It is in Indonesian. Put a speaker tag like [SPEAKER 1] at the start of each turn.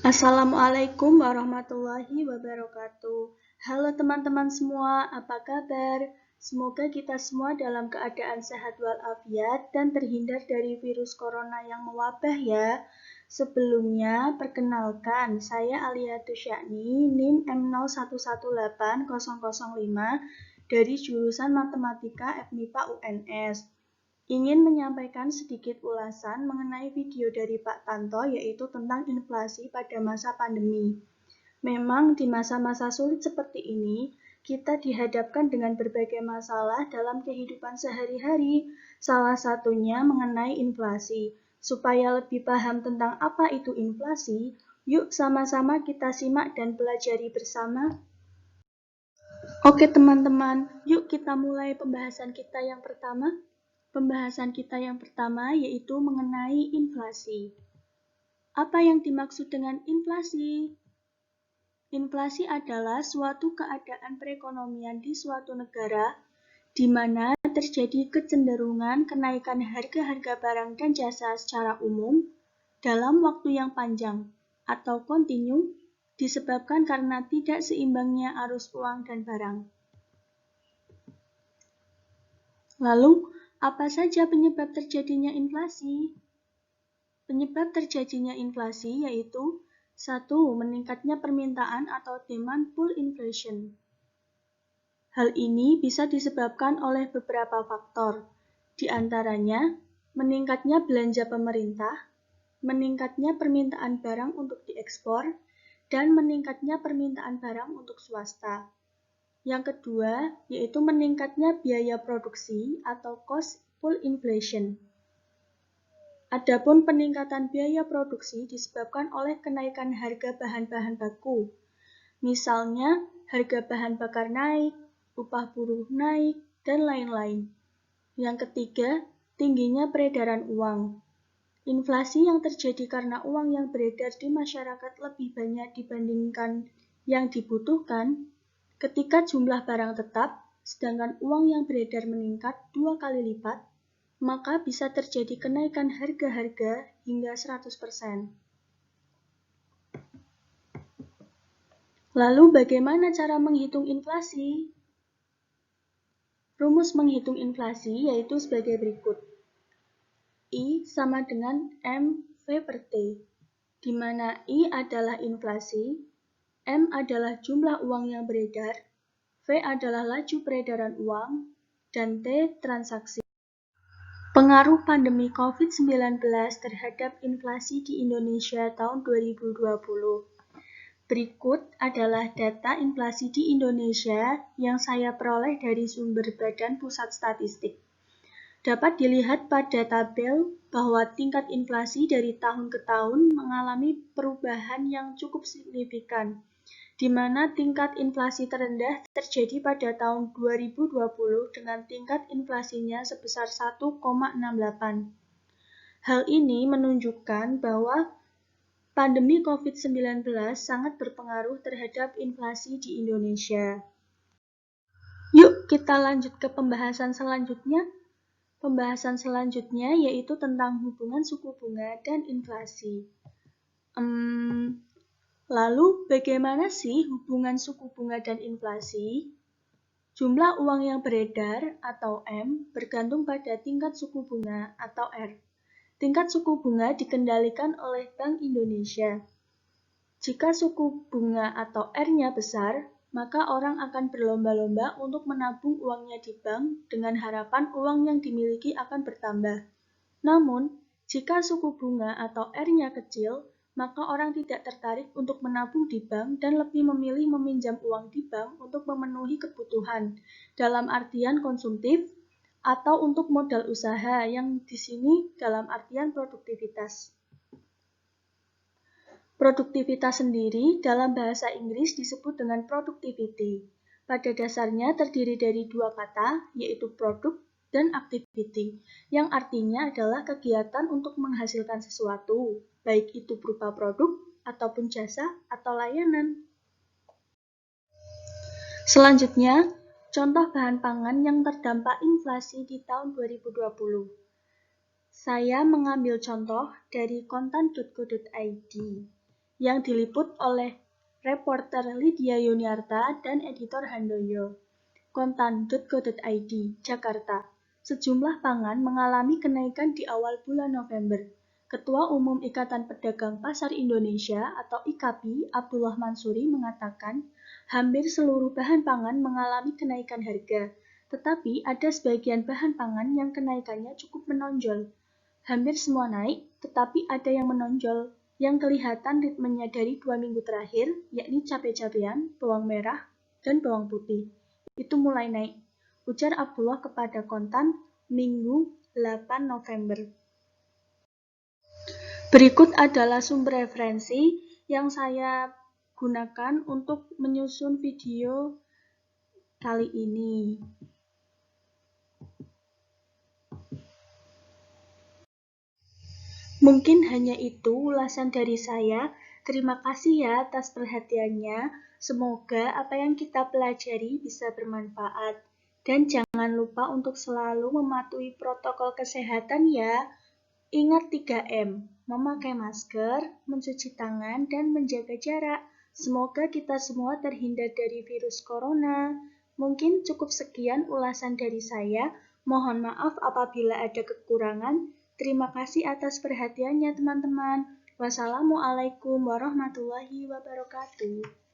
[SPEAKER 1] Assalamualaikum warahmatullahi wabarakatuh. Halo teman-teman semua, apa kabar? Semoga kita semua dalam keadaan sehat walafiat dan terhindar dari virus corona yang mewabah ya. Sebelumnya, perkenalkan, saya Aliatus Syakni, NIM M01180005 dari jurusan Matematika FMIPA UNS. Ingin menyampaikan sedikit ulasan mengenai video dari Pak Tanto, yaitu tentang inflasi pada masa pandemi. Memang di masa-masa sulit seperti ini, kita dihadapkan dengan berbagai masalah dalam kehidupan sehari-hari, salah satunya mengenai inflasi. Supaya lebih paham tentang apa itu inflasi, yuk sama-sama kita simak dan pelajari bersama. Oke teman-teman, yuk kita mulai pembahasan kita yang pertama. Pembahasan kita yang pertama yaitu mengenai inflasi. Apa yang dimaksud dengan inflasi? Inflasi adalah suatu keadaan perekonomian di suatu negara di mana terjadi kecenderungan kenaikan harga-harga barang dan jasa secara umum dalam waktu yang panjang atau kontinu disebabkan karena tidak seimbangnya arus uang dan barang. Lalu, apa saja penyebab terjadinya inflasi? Penyebab terjadinya inflasi yaitu 1. Meningkatnya permintaan atau demand pull inflation. Hal ini bisa disebabkan oleh beberapa faktor, di antaranya meningkatnya belanja pemerintah, meningkatnya permintaan barang untuk diekspor, dan meningkatnya permintaan barang untuk swasta. Yang kedua, yaitu meningkatnya biaya produksi atau cost pull inflation. Adapun peningkatan biaya produksi disebabkan oleh kenaikan harga bahan-bahan baku. Misalnya, harga bahan bakar naik, upah buruh naik, dan lain-lain. Yang ketiga, tingginya peredaran uang. Inflasi yang terjadi karena uang yang beredar di masyarakat lebih banyak dibandingkan yang dibutuhkan. Ketika jumlah barang tetap, sedangkan uang yang beredar meningkat 2 kali lipat, maka bisa terjadi kenaikan harga-harga hingga 100%. Lalu bagaimana cara menghitung inflasi? Rumus menghitung inflasi yaitu sebagai berikut. I sama dengan MV per T, di mana I adalah inflasi, M adalah jumlah uang yang beredar, V adalah laju peredaran uang, dan T transaksi. Pengaruh pandemi COVID-19 terhadap inflasi di Indonesia tahun 2020. Berikut adalah data inflasi di Indonesia yang saya peroleh dari sumber Badan Pusat Statistik. Dapat dilihat pada tabel bahwa tingkat inflasi dari tahun ke tahun mengalami perubahan yang cukup signifikan, di mana tingkat inflasi terendah terjadi pada tahun 2020 dengan tingkat inflasinya sebesar 1,68. Hal ini menunjukkan bahwa pandemi COVID-19 sangat berpengaruh terhadap inflasi di Indonesia. Yuk kita lanjut ke pembahasan selanjutnya. Pembahasan selanjutnya yaitu tentang hubungan suku bunga dan inflasi. Lalu bagaimana sih hubungan suku bunga dan inflasi? Jumlah uang yang beredar atau M bergantung pada tingkat suku bunga atau R. Tingkat suku bunga dikendalikan oleh Bank Indonesia. Jika suku bunga atau R-nya besar, maka orang akan berlomba-lomba untuk menabung uangnya di bank dengan harapan uang yang dimiliki akan bertambah. Namun, jika suku bunga atau R-nya kecil, maka orang tidak tertarik untuk menabung di bank dan lebih memilih meminjam uang di bank untuk memenuhi kebutuhan, dalam artian konsumtif, atau untuk modal usaha yang di sini dalam artian produktivitas. Produktivitas sendiri dalam bahasa Inggris disebut dengan productivity. Pada dasarnya terdiri dari dua kata, yaitu produk dan activity, yang artinya adalah kegiatan untuk menghasilkan sesuatu, baik itu berupa produk, ataupun jasa, atau layanan. Selanjutnya, contoh bahan pangan yang terdampak inflasi di tahun 2020. Saya mengambil contoh dari kontan.co.id. yang diliput oleh reporter Lydia Yuniarta dan editor Handoyo. Kontan.co.id, Jakarta. Sejumlah pangan mengalami kenaikan di awal bulan November. Ketua Umum Ikatan Pedagang Pasar Indonesia atau IKAPI, Abdullah Mansuri mengatakan, hampir seluruh bahan pangan mengalami kenaikan harga, tetapi ada sebagian bahan pangan yang kenaikannya cukup menonjol. Hampir semua naik, tetapi ada yang menonjol, yang kelihatan ritmenya dari 2 minggu terakhir, yakni cabai-cabean, bawang merah, dan bawang putih. Itu mulai naik, ujar Abdullah kepada Kontan Minggu 8 November. Berikut adalah sumber referensi yang saya gunakan untuk menyusun video kali ini. Mungkin hanya itu ulasan dari saya. Terima kasih ya atas perhatiannya. Semoga apa yang kita pelajari bisa bermanfaat. Dan jangan lupa untuk selalu mematuhi protokol kesehatan ya. Ingat 3M, memakai masker, mencuci tangan, dan menjaga jarak. Semoga kita semua terhindar dari virus corona. Mungkin cukup sekian ulasan dari saya. Mohon maaf apabila ada kekurangan. Terima kasih atas perhatiannya teman-teman. Wassalamualaikum warahmatullahi wabarakatuh.